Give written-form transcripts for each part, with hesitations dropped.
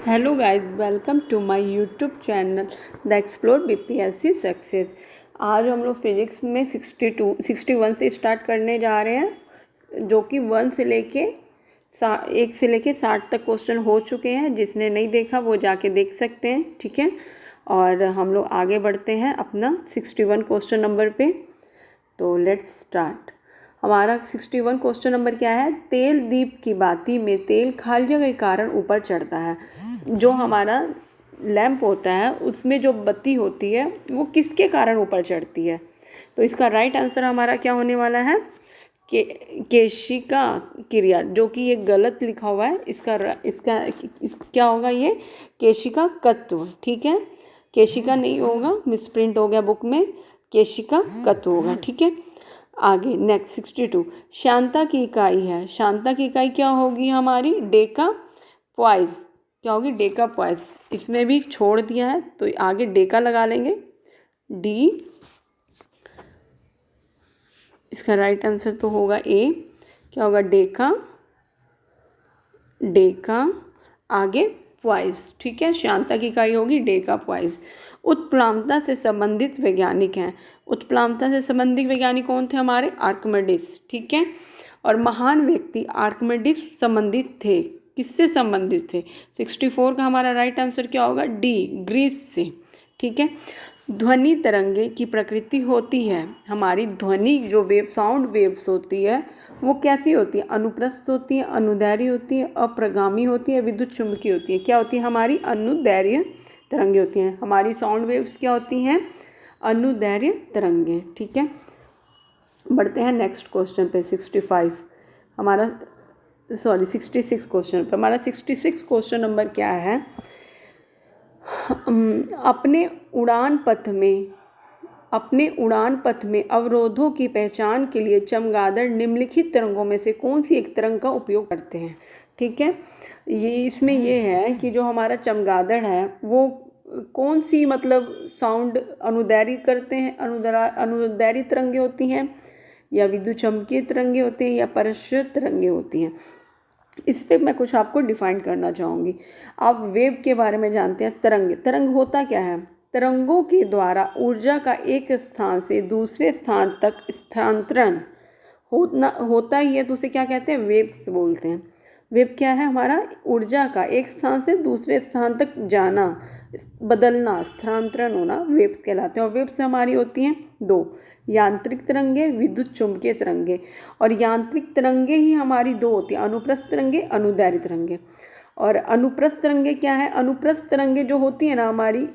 Hello guys, welcome to my YouTube channel the explore BPSC success. आज हम लोग physics में 61 से स्टार्ट करने जा रहे हैं, जो कि 1 से लेके 60 तक क्वेश्चन हो चुके हैं। जिसने नहीं देखा वो जाके देख सकते हैं, ठीक है। और हम लोग आगे बढ़ते हैं अपना 61 क्वेश्चन नंबर पे। तो लेट्स स्टार्ट। हमारा 61 क्वेश्चन नंबर क्या है? तेल दीप की बाती में तेल खालियों के कारण ऊपर चढ़ता है। जो हमारा लैंप होता है उसमें जो बत्ती होती है वो किसके कारण ऊपर चढ़ती है? तो इसका राइट आंसर हमारा क्या होने वाला है? केशिका क्रिया, जो कि ये गलत लिखा हुआ है। इसका क्या होगा? ये केशिका तत्व, ठीक है। केशिका नहीं होगा, मिसप्रिंट हो गया बुक में, केशिका तत्व होगा, ठीक है। आगे नेक्स्ट 62 शांता की इकाई है। शांता की इकाई क्या होगी हमारी? डेका पॉइज। क्या होगी? डेका पॉइज। इसमें भी छोड़ दिया है तो आगे डेका लगा लेंगे, डी। इसका राइट आंसर तो होगा ए। क्या होगा? डेका, डेका आगे पॉइज, ठीक है। शांता की इकाई होगी डेका पॉइज। उत्प्लावनता से संबंधित वैज्ञानिक हैं। उत्प्लावनता से संबंधित वैज्ञानिक कौन थे? हमारे आर्किमिडीज, ठीक है। और महान व्यक्ति आर्किमिडीज संबंधित थे। किससे संबंधित थे? 64 का हमारा राइट आंसर क्या होगा? डी, ग्रीस से, ठीक है। ध्वनि तरंगे की प्रकृति होती है। हमारी ध्वनि जो साउंड वेव्स होती है वो कैसी होती है? अनुप्रस्थ होती है, अनुदैर्घ्य होती है, अप्रगामी होती है, विद्युत चुम्बकीय होती है। क्या होती है हमारी? अनुदैर्घ्य तरंगे होती हैं। हमारी साउंड वेव्स क्या होती हैं? अनुदैर्घ्य तरंगे, ठीक है। बढ़ते हैं नेक्स्ट क्वेश्चन पे। 66 क्वेश्चन पे। हमारा 66 क्वेश्चन नंबर क्या है? अपने उड़ान पथ में अवरोधों की पहचान के लिए चमगादड़ निम्नलिखित तरंगों में से कौन सी एक तरंग का उपयोग करते हैं? ठीक है। इसमें ये है कि जो हमारा चमगादड़ है वो कौन सी साउंड अनुदैर्घ्य करते हैं, अनुदैर्घ्य तरंगे होती हैं, या विद्युत चुम्बकीय तरंगे होती हैं, या पराश्रय तरंगे होती हैं। इस पर मैं कुछ आपको डिफाइन करना चाहूँगी। आप वेव के बारे में जानते हैं। तरंग होता क्या है? तरंगों के द्वारा ऊर्जा का एक स्थान से दूसरे स्थान तक स्थानांतरण होता ही है, तो उसे क्या कहते हैं? वेव्स बोलते हैं। वेव क्या है हमारा? ऊर्जा का एक स्थान से दूसरे स्थान तक जाना, बदलना, स्थानांतरण होना, वेव्स कहलाते हैं। और वेव्स हमारी होती हैं दो, यांत्रिक तरंगे, विद्युत चुम्बकीय तरंगे। और यांत्रिक तरंगे ही हमारी दो होती हैं, अनुप्रस्थ तरंगे, अनुदैर्घ्य तरंगे। और अनुप्रस्थ तरंगे क्या है? अनुप्रस्थ तरंगे जो होती है ना हमारी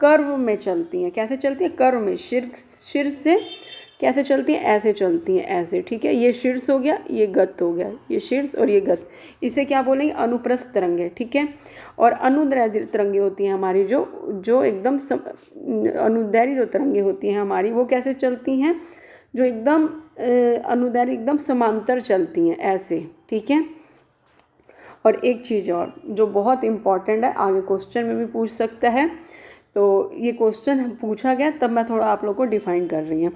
कर्व में चलती हैं। कैसे चलती हैं? कर्व में, शीर्ष से कैसे चलती हैं? ऐसे चलती हैं, ऐसे, ठीक है। ये शीर्ष हो गया, ये गत हो गया, ये शीर्ष और ये गत। इसे क्या बोलेंगे? अनुप्रस्थ तरंगे, ठीक है। और अनुदैर्घ्य तरंगे होती हैं हमारी, जो एकदम अनुदैर्घ्य जो तरंगे होती हैं हमारी, वो कैसे चलती हैं? जो एकदम अनुदैर्घ्य एकदम समांतर चलती हैं, ऐसे, ठीक है। और एक चीज़ और जो बहुत इम्पॉर्टेंट है, आगे क्वेश्चन में भी पूछ सकता है, तो ये क्वेश्चन पूछा गया तब मैं थोड़ा आप लोग को डिफाइन कर रही हूँ।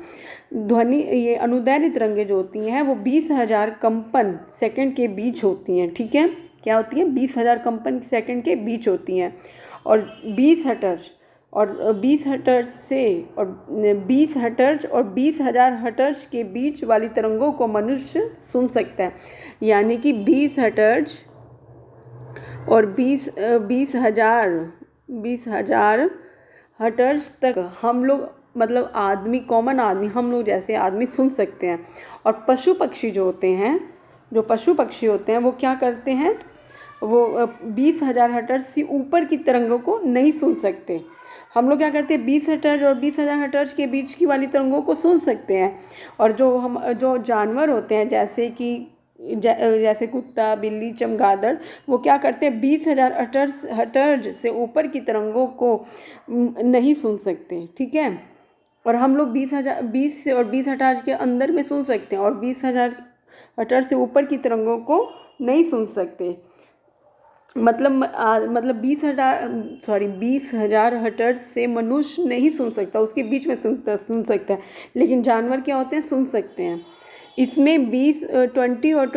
ये अनुदैर्घ्य तरंगे जो होती हैं वो 20,000 कंपन सेकंड के बीच होती हैं, ठीक है। क्या होती हैं? 20,000 कंपन सेकंड के बीच होती हैं। और 20 हर्ट्ज और 20 हर्ट्ज से और 20 हर्ट्ज और 20,000 हर्ट्ज के बीच वाली तरंगों को मनुष्य सुन सकता है। यानी कि 20 हर्ट्ज और 20,000 हर्ट्ज तक हम लोग आदमी, कॉमन आदमी, हम लोग जैसे आदमी सुन सकते हैं। और पशु पक्षी जो होते हैं, वो क्या करते हैं? वो 20,000 हर्ट्ज से ऊपर की तरंगों को नहीं सुन सकते। हम लोग क्या करते हैं? 20 हर्ट्ज और 20,000 हर्ट्ज के बीच की वाली तरंगों को सुन सकते हैं। और जो जानवर होते हैं जैसे कुत्ता, बिल्ली, चमगादड़, वो क्या करते हैं? 20,000 हर्ट्ज से ऊपर की तरंगों को नहीं सुन सकते, ठीक है। और हम लोग 20 से और 20 हर्ट्ज के अंदर में सुन सकते हैं, और 20,000 हर्ट्ज से ऊपर की तरंगों को नहीं सुन सकते। मतलब 20,000 हर्ट्ज से मनुष्य नहीं सुन सकता, उसके बीच में सुन सकता है। लेकिन जानवर क्या होते हैं? सुन सकते हैं। इसमें 20 हर्ट्ज और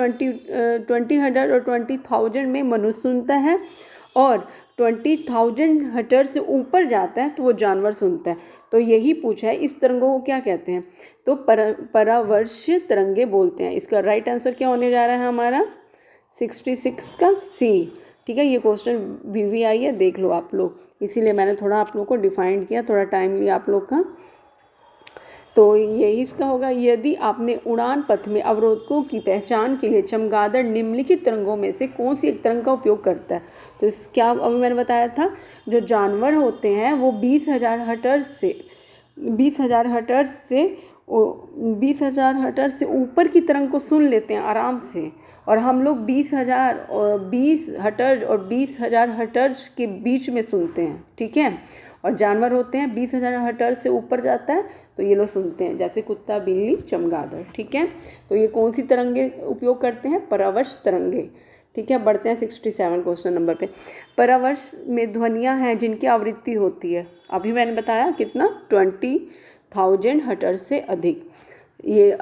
20,000 में मनुष्य सुनता है, और 20,000 हर्ट्ज से ऊपर जाता है तो वो जानवर सुनता है। तो यही पूछा है, इस तरंगों को क्या कहते हैं? तो परावर्ष्य तरंगे बोलते हैं। इसका राइट आंसर क्या होने जा रहा है हमारा? 66 का सी। ठीक है, ये क्वेश्चन VVI है, देख लो आप लोग, इसीलिए मैंने थोड़ा आप लोग को डिफाइंड किया, थोड़ा टाइम लिया आप लोग का। तो यही इसका होगा। यदि आपने उड़ान पथ में अवरोधकों की पहचान के लिए चमगादड़ निम्नलिखित तरंगों में से कौन सी एक तरंग का उपयोग करता है? तो इस क्या अभी मैंने बताया था, जो जानवर होते हैं वो 20,000 हर्ट्ज से 20,000 हर्ट्ज से ऊपर की तरंग को सुन लेते हैं आराम से, और हम लोग 20 हर्ट्ज और 20,000 हर्ट्ज के बीच में सुनते हैं। ठीक है, और जानवर होते हैं 20,000 हर्ट्ज से ऊपर जाता है तो ये लोग सुनते हैं, जैसे कुत्ता, बिल्ली, चमगादड़। ठीक है, तो ये कौन सी तरंगे उपयोग करते हैं? परावर्ष तरंगे। ठीक है, बढ़ते हैं 67 क्वेश्चन नंबर पे। परावर्ष में ध्वनियाँ हैं जिनकी आवृत्ति होती है, अभी मैंने बताया कितना, 20,000 हर्ट्ज से अधिक। ये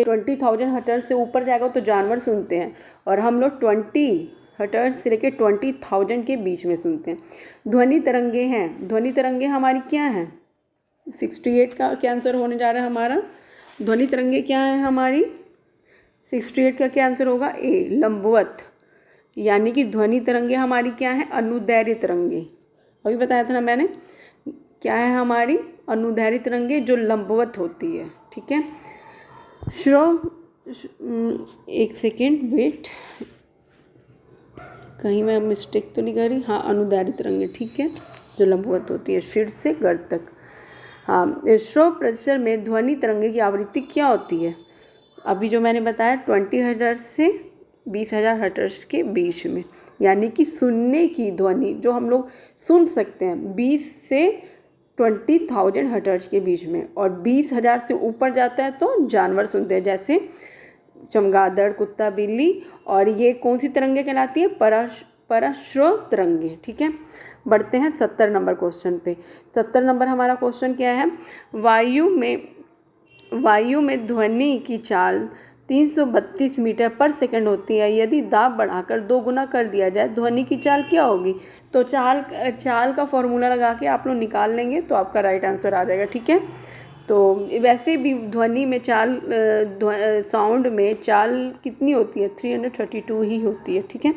20,000 हर्ट्ज से ऊपर जाएगा तो जानवर सुनते हैं, और हम लोग 20 हर्ट्ज से लेकर 20,000 के बीच में सुनते हैं। ध्वनि तरंगे हैं, ध्वनि तरंगे हमारी क्या हैं? 68 का क्या आंसर होने जा रहा है हमारा? ध्वनि तरंगे क्या है हमारी? 68 का क्या आंसर होगा? ए, लंबवत। यानी कि ध्वनि तरंगे हमारी क्या है? अनुदैर्घ्य तरंगे। अभी बताया था ना मैंने, क्या है हमारी? अनुदैर्घ्य तरंगे जो लंबवत होती है। ठीक है, एक सेकेंड वेट, कहीं मैं मिस्टेक तो नहीं कर रही? हाँ, अनुदैर्घ्य तरंगे, ठीक है, जो लंबवत होती है शीर्ष से गर्त तक। हाँ, श्रव्य परिसर में ध्वनि तरंगे की आवृत्ति क्या होती है? अभी जो मैंने बताया 20 हर्ट्ज से 20,000 हर्ट्ज के बीच में, यानी कि सुनने की ध्वनि जो हम लोग सुन सकते हैं 20 से 20,000 हर्ट्ज के बीच में, और 20,000 से ऊपर जाता है तो जानवर सुनते हैं, जैसे चमगादड़, कुत्ता, बिल्ली। और ये कौन सी तरंगे कहलाती है? पराश्रव्य तरंगे। ठीक है, बढ़ते हैं 70 नंबर क्वेश्चन पे। 70 नंबर हमारा क्वेश्चन क्या है? वायु में ध्वनि की चाल 332 मीटर पर सेकंड होती है। यदि दाब बढ़ाकर 2 गुना कर दिया जाए, ध्वनि की चाल क्या होगी? तो चाल का फॉर्मूला लगा के आप लोग निकाल लेंगे तो आपका राइट आंसर आ जाएगा। ठीक है, तो वैसे भी ध्वनि में चाल, साउंड में चाल कितनी होती है? 332 ही होती है। ठीक है,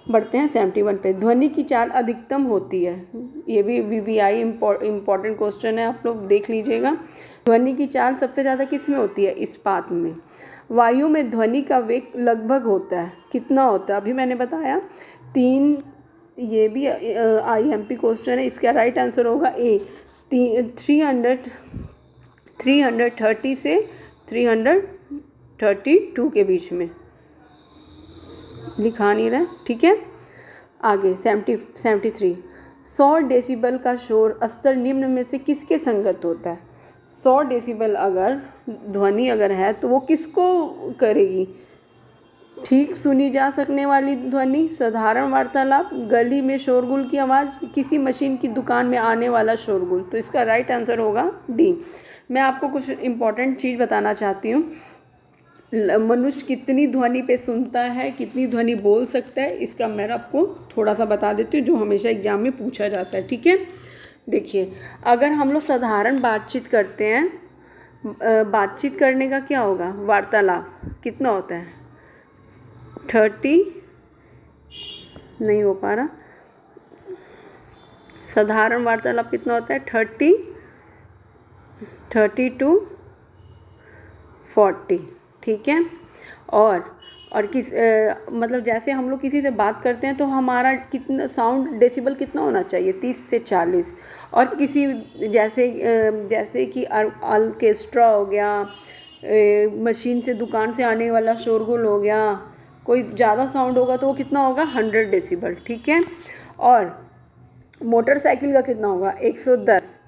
बढ़ते हैं 71 पे। ध्वनि की चाल अधिकतम होती है, ये भी VVI इम्पॉर्टेंट क्वेश्चन है, आप लोग देख लीजिएगा। ध्वनि की चाल सबसे ज़्यादा किस में होती है? इस्पात में। वायु में ध्वनि का वेग लगभग होता है, कितना होता है? अभी मैंने बताया 3, ये भी IMP क्वेश्चन है, इसका राइट आंसर होगा ए, 330 से 332 के बीच में, लिखा नहीं रहा। ठीक है, आगे 73। 100 डेसिबल का शोर स्तर निम्न में से किसके संगत होता है? 100 डेसिबल अगर ध्वनि अगर है तो वो किसको करेगी? ठीक सुनी जा सकने वाली ध्वनि, साधारण वार्तालाप, गली में शोरगुल की आवाज़, किसी मशीन की दुकान में आने वाला शोरगुल। तो इसका राइट आंसर होगा डी। मैं आपको कुछ इम्पॉर्टेंट चीज़ बताना चाहती हूँ। मनुष्य कितनी ध्वनि पे सुनता है, कितनी ध्वनि बोल सकता है, इसका मैं आपको थोड़ा सा बता देती हूँ, जो हमेशा एग्जाम में पूछा जाता है। ठीक है, देखिए, अगर हम लोग साधारण बातचीत करते हैं, बातचीत करने का क्या होगा? वार्तालाप कितना होता है? 30 नहीं हो पा रहा, साधारण वार्तालाप कितना होता है? 30 to 40। ठीक है, और मतलब जैसे हम लोग किसी से बात करते हैं तो हमारा कितना साउंड डेसिबल कितना होना चाहिए? 30 से 40। और किसी जैसे कि ऑर्केस्ट्रा हो गया, मशीन से दुकान से आने वाला शोरगुल हो गया, कोई ज़्यादा साउंड होगा तो वो कितना होगा? 100 डेसिबल। ठीक है, और मोटरसाइकिल का कितना होगा? 110,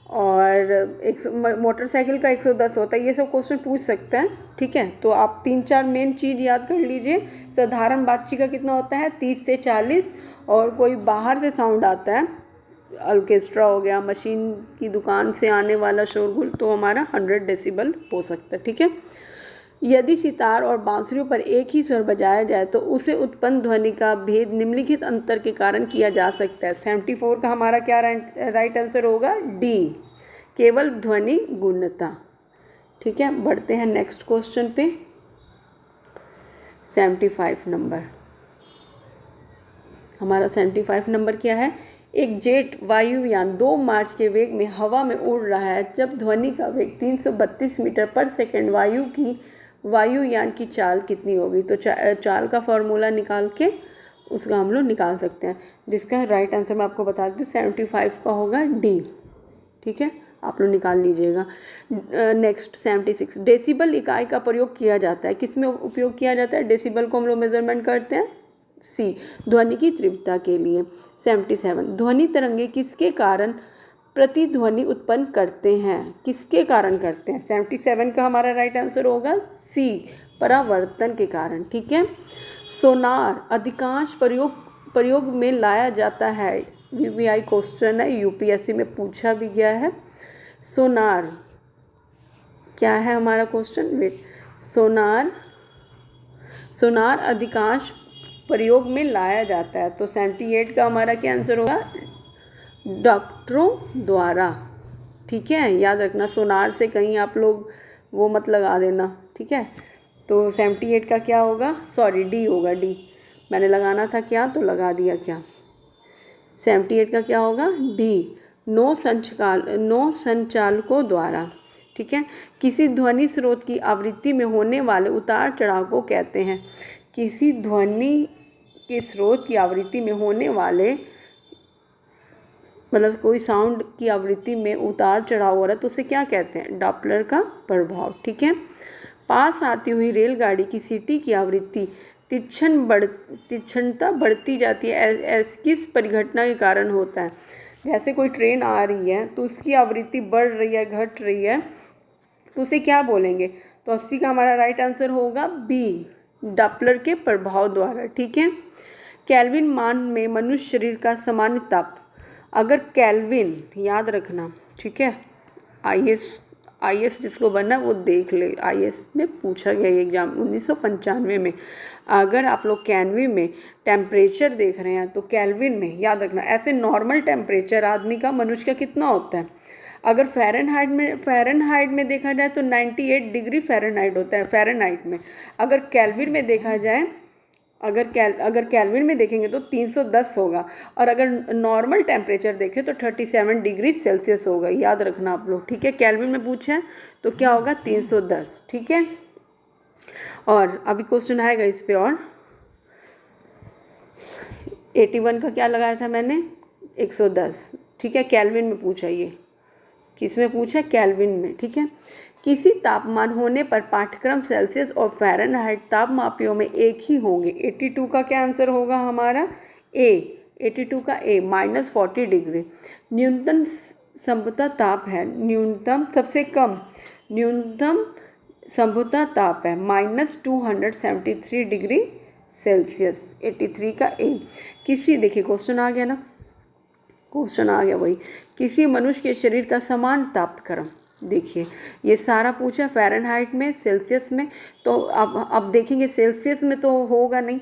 और मोटरसाइकिल का 110 होता है। ये सब क्वेश्चन पूछ सकते हैं। ठीक है, तो आप 3-4 मेन चीज़ याद कर लीजिए। साधारण बातचीत का कितना होता है? 30 से 40, और कोई बाहर से साउंड आता है, ऑर्केस्ट्रा हो गया, मशीन की दुकान से आने वाला शोरगुल, तो हमारा 100 डेसिबल हो सकता है। ठीक है, यदि सितार और बांसुरियों पर एक ही स्वर बजाया जाए तो उसे उत्पन्न ध्वनि का भेद निम्नलिखित अंतर के कारण किया जा सकता है। 74 का हमारा क्या राइट आंसर होगा? डी, केवल ध्वनि गुणता। ठीक है, बढ़ते हैं नेक्स्ट क्वेश्चन पे। 75 नंबर, हमारा 75 नंबर क्या है? एक जेट वायुयान 2 मार्च के वेग में हवा में उड़ रहा है। जब ध्वनि का वेग 332 मीटर पर सेकंड वायुयान की चाल कितनी होगी? तो चाल का फॉर्मूला निकाल के उसका हम लोग निकाल सकते हैं, जिसका राइट आंसर मैं आपको बता देती हूँ। 75 का होगा डी। ठीक है, आप लोग निकाल लीजिएगा। नेक्स्ट 76, डेसिबल इकाई का प्रयोग किया जाता है। किस में उपयोग किया जाता है? डेसिबल को हम लोग मेजरमेंट करते हैं सी, ध्वनि की तीव्रता के लिए। 77, ध्वनि तरंगे किसके कारण प्रतिध्वनि उत्पन्न करते हैं? किसके कारण करते हैं? 77 का हमारा राइट आंसर होगा सी, परावर्तन के कारण। ठीक है, सोनार अधिकांश प्रयोग में लाया जाता है। वीवीआई क्वेश्चन है, यूपीएससी में पूछा भी गया है। सोनार क्या है हमारा क्वेश्चन? वेट, सोनार अधिकांश प्रयोग में लाया जाता है। तो 78 का हमारा क्या आंसर होगा? डॉक्टरों द्वारा। ठीक है, याद रखना, सोनार से कहीं आप लोग वो मत लगा देना। ठीक है, तो 78 का क्या होगा? सॉरी, डी होगा, डी। मैंने लगाना था क्या तो लगा दिया क्या। 78 का क्या होगा? डी, नो संचालकों द्वारा। ठीक है, किसी ध्वनि स्रोत की आवृत्ति में होने वाले उतार चढ़ाव को कहते हैं। किसी ध्वनि के स्रोत की आवृत्ति में होने वाले, मतलब कोई साउंड की आवृत्ति में उतार चढ़ाव हो रहा है तो उसे क्या कहते हैं? डॉपलर का प्रभाव। ठीक है, पास आती हुई रेलगाड़ी की सीटी की आवृत्ति तीक्ष्णता बढ़ती जाती है। ऐसी किस परिघटना के कारण होता है? जैसे कोई ट्रेन आ रही है तो उसकी आवृत्ति बढ़ रही है, घट रही है, तो उसे क्या बोलेंगे? तो 80 का हमारा राइट आंसर होगा बी, डॉपलर के प्रभाव द्वारा। ठीक है, केल्विन मान में मनुष्य शरीर का सामान्य ताप, अगर केल्विन, याद रखना, ठीक है, आईएएस जिसको बनना वो देख ले, आईएएस में पूछा गया ये एग्जाम 1995 में। अगर आप लोग केल्विन में टेम्परेचर देख रहे हैं तो केल्विन में याद रखना, ऐसे नॉर्मल टेम्परेचर आदमी का, मनुष्य का कितना होता है? अगर फ़ारेनहाइट में देखा जाए तो 98 डिग्री फ़ारेनहाइट होता है फ़ारेनहाइट में। अगर केल्विन में देखा जाए, अगर केल्विन में देखेंगे तो 310 होगा, और अगर नॉर्मल टेम्परेचर देखें तो 37 डिग्री सेल्सियस होगा। याद रखना आप लोग। ठीक है, केल्विन में पूछा है तो क्या होगा? 310। ठीक है, और अभी क्वेश्चन आएगा इस पे। और 81 का क्या लगाया था मैंने? 110। ठीक है, केल्विन में पूछा, ये किस में पूछा? केल्विन में। ठीक है, किसी तापमान होने पर पाठ्यक्रम सेल्सियस और फ़ारेनहाइट तापमापियों में एक ही होंगे। 82 का क्या आंसर होगा हमारा? ए, 82 का ए, -40 डिग्री। न्यूनतम संभवतः ताप है, न्यूनतम सबसे कम न्यूनतम संभवतः ताप है -273 डिग्री सेल्सियस। 83 का ए। किसी, देखिए क्वेश्चन आ गया ना, क्वेश्चन आ गया वही, किसी मनुष्य के शरीर का समान तापक्रम। देखिए ये सारा पूछा फ़ारेनहाइट में, सेल्सियस में, तो अब देखेंगे सेल्सियस में तो होगा नहीं,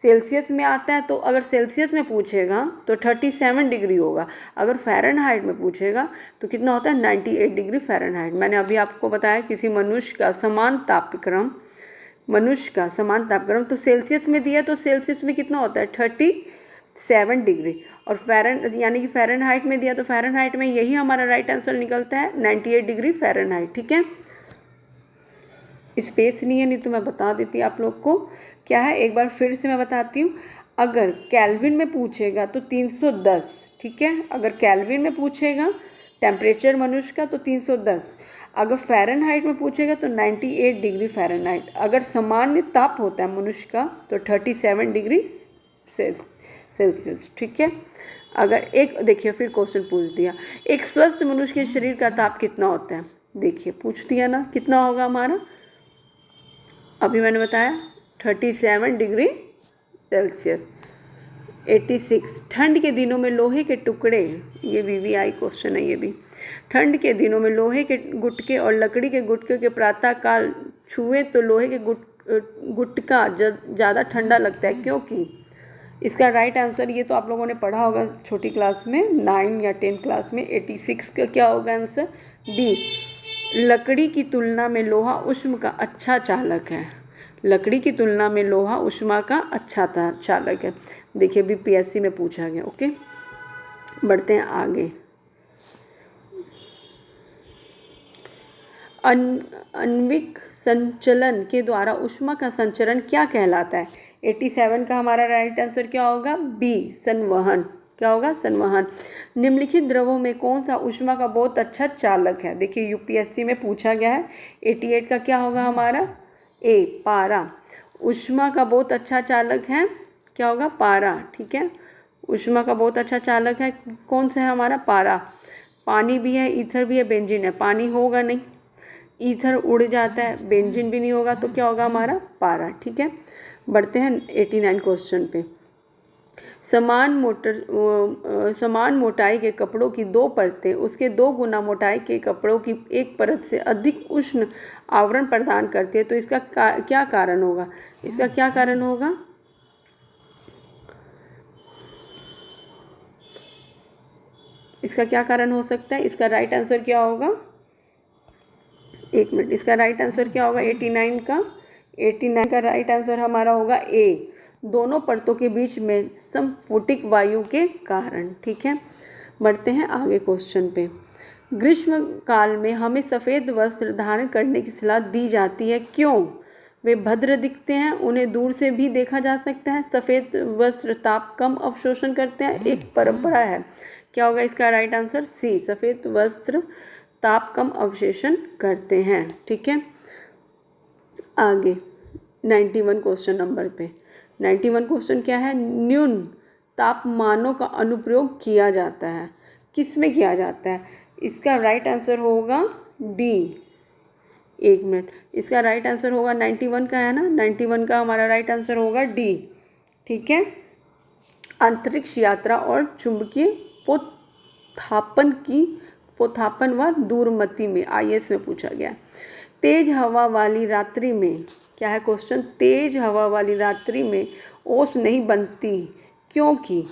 सेल्सियस में आता है तो अगर सेल्सियस में पूछेगा तो 37 डिग्री होगा, अगर फ़ारेनहाइट में पूछेगा तो कितना होता है? 98 डिग्री फ़ारेनहाइट। मैंने अभी आपको बताया किसी मनुष्य का समान तापक्रम, तो सेल्सियस में दिया तो सेल्सियस में कितना होता है? 37 डिग्री, और यानी कि फ़ारेनहाइट में दिया तो फ़ारेनहाइट में यही हमारा राइट आंसर निकलता है 98 डिग्री फ़ारेनहाइट। ठीक है, स्पेस नहीं है, नहीं तो मैं बता देती आप लोग को क्या है, एक बार फिर से मैं बताती हूँ। अगर केल्विन में पूछेगा तो 310, ठीक है, अगर केल्विन में पूछेगा टेम्परेचर मनुष्य का तो 310, अगर फ़ारेनहाइट में पूछेगा तो 98 डिग्री फ़ारेनहाइट, अगर सामान्य ताप होता है मनुष्य का तो 37 डिग्री सेल्सियस। ठीक है, अगर एक, देखिए फिर क्वेश्चन पूछ दिया, एक स्वस्थ मनुष्य के शरीर का ताप कितना होता है? देखिए पूछ दिया ना, कितना होगा हमारा? अभी मैंने बताया 37 डिग्री सेल्सियस। 86 ठंड के दिनों में लोहे के टुकड़े, ये वीवीआई क्वेश्चन है ये भी। ठंड के दिनों में लोहे के गुटके और लकड़ी के गुटके के प्रातःकाल छुए तो लोहे के गुटका ज़्यादा ठंडा लगता है, क्योंकि इसका राइट आंसर, ये तो आप लोगों ने पढ़ा होगा छोटी क्लास में 9 या 10 क्लास में। 86 का क्या होगा आंसर? डी। लकड़ी की तुलना में लोहा ऊष्मा का अच्छा चालक है। लकड़ी की तुलना में लोहा ऊष्मा का अच्छा चालक है। देखिए बीपीएससी में पूछा गया। ओके, बढ़ते हैं आगे। आणविक संचलन के द्वारा ऊष्मा का संचरण क्या कहलाता है? 87 का हमारा राइट आंसर क्या होगा? बी, संवहन। क्या होगा? संवहन। निम्नलिखित द्रवों में कौन सा ऊष्मा का बहुत अच्छा चालक है? देखिए यूपीएससी में पूछा गया है। 88 का क्या होगा हमारा? ए, पारा। ऊष्मा का बहुत अच्छा चालक है, क्या होगा? पारा। ठीक है, ऊष्मा का बहुत अच्छा चालक है कौन सा है हमारा? पारा। पानी भी है, ईथर भी है, बेंजीन है। पानी होगा नहीं, ईथर उड़ जाता है, बेंजीन भी नहीं होगा, तो क्या होगा हमारा? पारा। ठीक है, बढ़ते हैं 89 क्वेश्चन पे। समान मोटाई के कपड़ों की 2 परतें उसके 2 गुना मोटाई के कपड़ों की एक परत से अधिक उष्ण आवरण प्रदान करती है, तो इसका क्या कारण होगा? इसका क्या कारण होगा? इसका क्या कारण हो सकता है? इसका राइट आंसर क्या होगा? एक मिनट, इसका राइट आंसर क्या होगा 89 का? 89 का राइट आंसर हमारा होगा ए, दोनों परतों के बीच में समफुटिक वायु के कारण। ठीक है, बढ़ते हैं आगे क्वेश्चन पे। ग्रीष्म काल में हमें सफ़ेद वस्त्र धारण करने की सलाह दी जाती है, क्यों? वे भद्र दिखते हैं, उन्हें दूर से भी देखा जा सकता है, सफ़ेद वस्त्र ताप कम अवशोषण करते हैं, एक परंपरा है। क्या होगा इसका राइट आंसर? सी, सफ़ेद वस्त्र ताप कम अवशोषण करते हैं। ठीक है, आगे 91 क्वेश्चन नंबर पे। 91 क्वेश्चन क्या है? न्यून तापमानों का अनुप्रयोग किया जाता है, किस में किया जाता है? इसका राइट आंसर होगा डी। एक मिनट, इसका राइट आंसर होगा 91 का है ना, 91 का हमारा राइट आंसर होगा डी। ठीक है, अंतरिक्ष यात्रा और चुंबकीय पोथापन व दूरमति में आईएएस में पूछा गया। तेज हवा वाली रात्रि में, क्या है क्वेश्चन? तेज हवा वाली रात्रि में ओस नहीं बनती, क्योंकि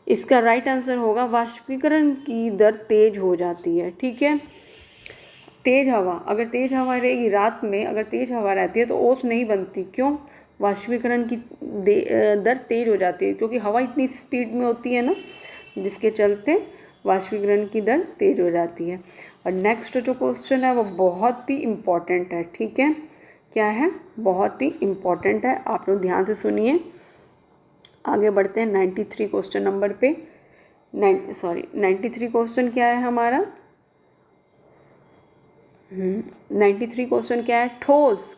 इसका राइट आंसर होगा वाष्पीकरण की दर तेज हो जाती है। ठीक है, तेज हवा, अगर तेज हवा रहेगी रात में, अगर तेज हवा रहती है तो ओस नहीं बनती, क्यों? वाष्पीकरण की दर तेज हो जाती है, क्योंकि हवा इतनी स्पीड में होती है ना, जिसके चलते वाष्पीकरण की दर तेज हो जाती है। और नेक्स्ट जो क्वेश्चन है वो बहुत ही इम्पॉर्टेंट है। ठीक है, क्या है? बहुत ही इम्पॉर्टेंट है, आप लोग ध्यान से सुनिए। आगे बढ़ते हैं 93 क्वेश्चन नंबर पे। 93 क्वेश्चन क्या है हमारा? 93 क्वेश्चन क्या है? ठोस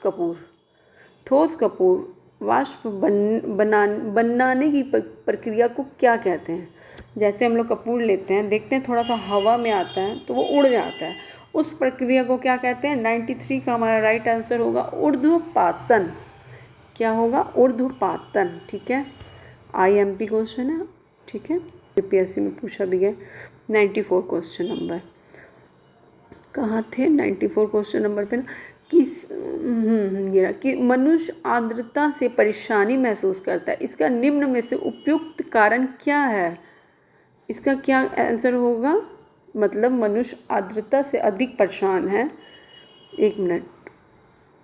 कपूर वाष्प बनाने की प्रक्रिया को क्या कहते हैं? जैसे हम लोग कपूर लेते हैं, देखते हैं थोड़ा सा हवा में आता है तो वो उड़ जाता है, उस प्रक्रिया को क्या कहते हैं? 93 का हमारा राइट आंसर होगा ऊर्ध्वपातन। क्या होगा? ऊर्ध्वपातन। ठीक है, आईएमपी क्वेश्चन है। ठीक है, यूपीएससी में पूछा भी है। 94 क्वेश्चन नंबर कहाँ थे? 94 क्वेश्चन नंबर पे ना, कि मनुष्य आर्द्रता से परेशानी महसूस करता है, इसका निम्न में से उपयुक्त कारण क्या है? इसका क्या आंसर होगा? मतलब मनुष्य आर्द्रता से अधिक परेशान है। एक मिनट,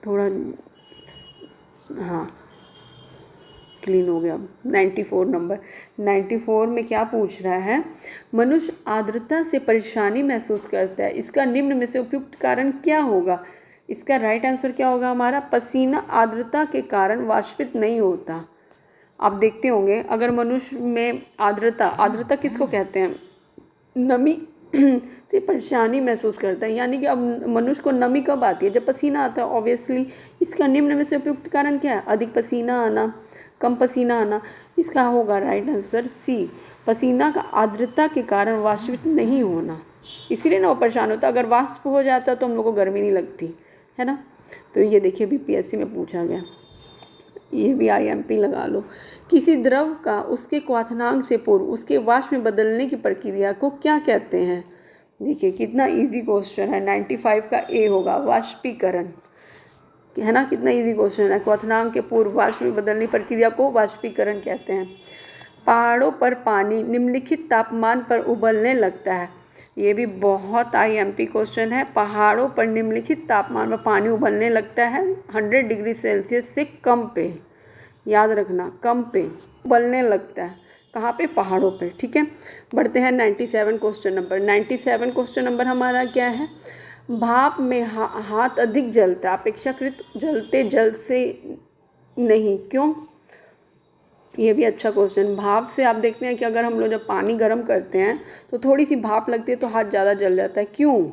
थोड़ा, हाँ क्लीन हो गया। 94 नंबर, 94 में क्या पूछ रहा है? मनुष्य आर्द्रता से परेशानी महसूस करता है, इसका निम्न में से उपयुक्त कारण क्या होगा? इसका राइट आंसर क्या होगा हमारा? पसीना आर्द्रता के कारण वाष्पित नहीं होता। आप देखते होंगे अगर मनुष्य में आर्द्रता किसको कहते हैं? नमी से परेशानी महसूस करता है, यानी कि अब मनुष्य को नमी कब आती है? जब पसीना आता है। ऑब्वियसली इसका निम्न में से उपयुक्त कारण क्या है? अधिक पसीना आना, कम पसीना आना। इसका होगा राइट आंसर सी, पसीना का आर्द्रता के कारण वाष्पित नहीं होना, इसीलिए ना वो परेशान होता। अगर वाष्प हो जाता तो हम लोग को गर्मी नहीं लगती है ना। तो ये देखिए बीपीएससी में पूछा गया। ये भी IMP लगा लो। किसी द्रव का उसके क्वथनांक से पूर्व उसके वाष्प में बदलने की प्रक्रिया को क्या कहते हैं? देखिए कितना इजी क्वेश्चन है। 95 का A होगा, वाष्पीकरण, है ना। कितना इजी क्वेश्चन है। क्वथनांक के पूर्व वाष्प में बदलने की प्रक्रिया को वाष्पीकरण कहते हैं। पहाड़ों पर पानी निम्नलिखित तापमान पर उबलने लगता है। ये भी बहुत IMP क्वेश्चन है। पहाड़ों पर निम्नलिखित तापमान पर पानी उबलने लगता है 100 डिग्री सेल्सियस से कम पे, याद रखना, कम पे उबलने लगता है। कहाँ पे? पहाड़ों पे, ठीक है। बढ़ते हैं 97 क्वेश्चन नंबर। 97 क्वेश्चन नंबर हमारा क्या है? भाप में हाथ अधिक जलता है अपेक्षाकृत जलते जल से नहीं, क्यों? ये भी अच्छा क्वेश्चन। भाप से आप देखते हैं कि अगर हम लोग जब पानी गर्म करते हैं तो थोड़ी सी भाप लगती है तो हाथ ज़्यादा जल जाता है, क्यों?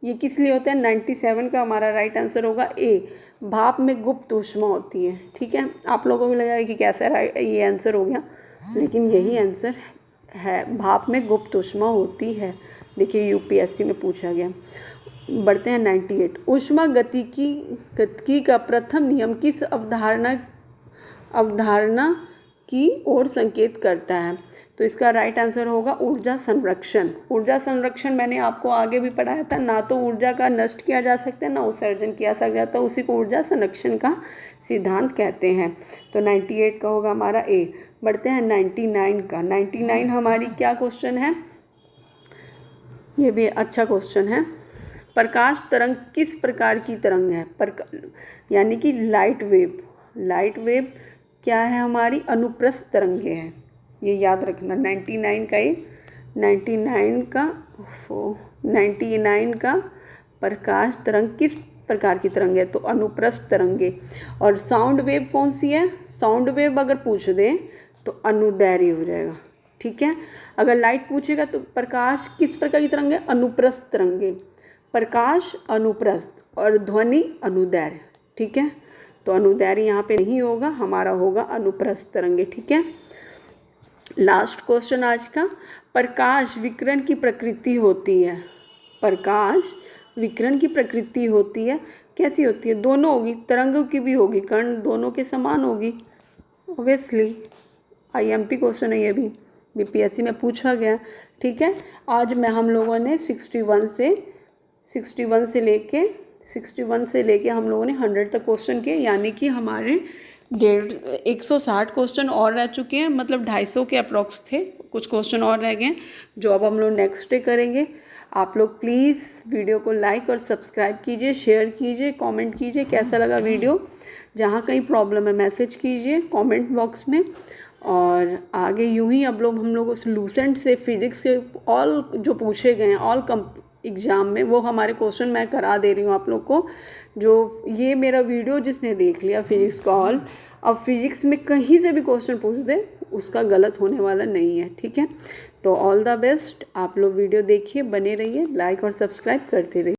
ये किस लिए होता है? 97 का हमारा राइट आंसर होगा A, भाप में गुप्त ऊष्मा होती है, ठीक है। आप लोगों को लगेगा कि कैसा ये आंसर हो गया, लेकिन यही आंसर है, भाप में गुप्त ऊष्मा होती है। देखिए UPSC में पूछा गया। बढ़ते हैं 98। ऊष्मा गतिकी का प्रथम नियम किस अवधारणा की ओर संकेत करता है? तो इसका राइट आंसर होगा ऊर्जा संरक्षण। ऊर्जा संरक्षण मैंने आपको आगे भी पढ़ाया था। ना तो ऊर्जा का नष्ट किया जा सकता है, ना उत्सर्जन किया जाता है, उसी को ऊर्जा संरक्षण का सिद्धांत कहते हैं। तो 98 का होगा हमारा A। बढ़ते हैं 99 का। 99 हमारी क्या क्वेश्चन है? ये भी अच्छा क्वेश्चन है। प्रकाश तरंग किस प्रकार की तरंग है? यानी कि लाइट वेव। लाइट वेव क्या है? हमारी अनुप्रस्थ तरंगे हैं, ये याद रखना। 99 का प्रकाश तरंग किस प्रकार की तरंग है? तो अनुप्रस्थ तरंगे। और साउंड वेव कौन सी है? साउंड वेव अगर पूछ दे तो अनुदैर्घ्य हो जाएगा, ठीक है। अगर लाइट पूछेगा तो प्रकाश किस प्रकार की तरंग है? अनुप्रस्थ तरंगे। प्रकाश अनुप्रस्थ और ध्वनि अनुदैर्घ्य, ठीक है। तो अनुदैर्घ्य यहाँ पे नहीं होगा, हमारा होगा अनुप्रस्थ तरंगे, ठीक है। लास्ट क्वेश्चन आज का। प्रकाश विकिरण की प्रकृति होती है। प्रकाश विकिरण की प्रकृति होती है, कैसी होती है? दोनों होगी, तरंगों की भी होगी, कण दोनों के समान होगी, ऑब्वियसली। IMP क्वेश्चन है ये भी, BPSC में पूछा गया, ठीक है। आज हम लोगों ने 61 से लेके हम लोगों ने 100 तक क्वेश्चन किए, यानी कि हमारे 160 क्वेश्चन और रह चुके हैं, मतलब 250 के अप्रॉक्स थे। कुछ क्वेश्चन और रह गए हैं जो अब हम लोग नेक्स्ट डे करेंगे। आप लोग प्लीज़ वीडियो को लाइक और सब्सक्राइब कीजिए, शेयर कीजिए, कमेंट कीजिए कैसा लगा वीडियो। जहाँ कहीं प्रॉब्लम है मैसेज कीजिए कमेंट बॉक्स में। और आगे यूँ ही अब हम लोग लूसेंट से फिजिक्स के ऑल जो पूछे गए हैं ऑल एग्ज़ाम में, वो हमारे क्वेश्चन मैं करा दे रही हूँ आप लोग को। जो ये मेरा वीडियो जिसने देख लिया फिजिक्स का ऑल, अब फिजिक्स में कहीं से भी क्वेश्चन पूछ दे उसका गलत होने वाला नहीं है, ठीक है। तो ऑल द बेस्ट। आप लोग वीडियो देखिए, बने रहिए, लाइक और सब्सक्राइब करते रहिए।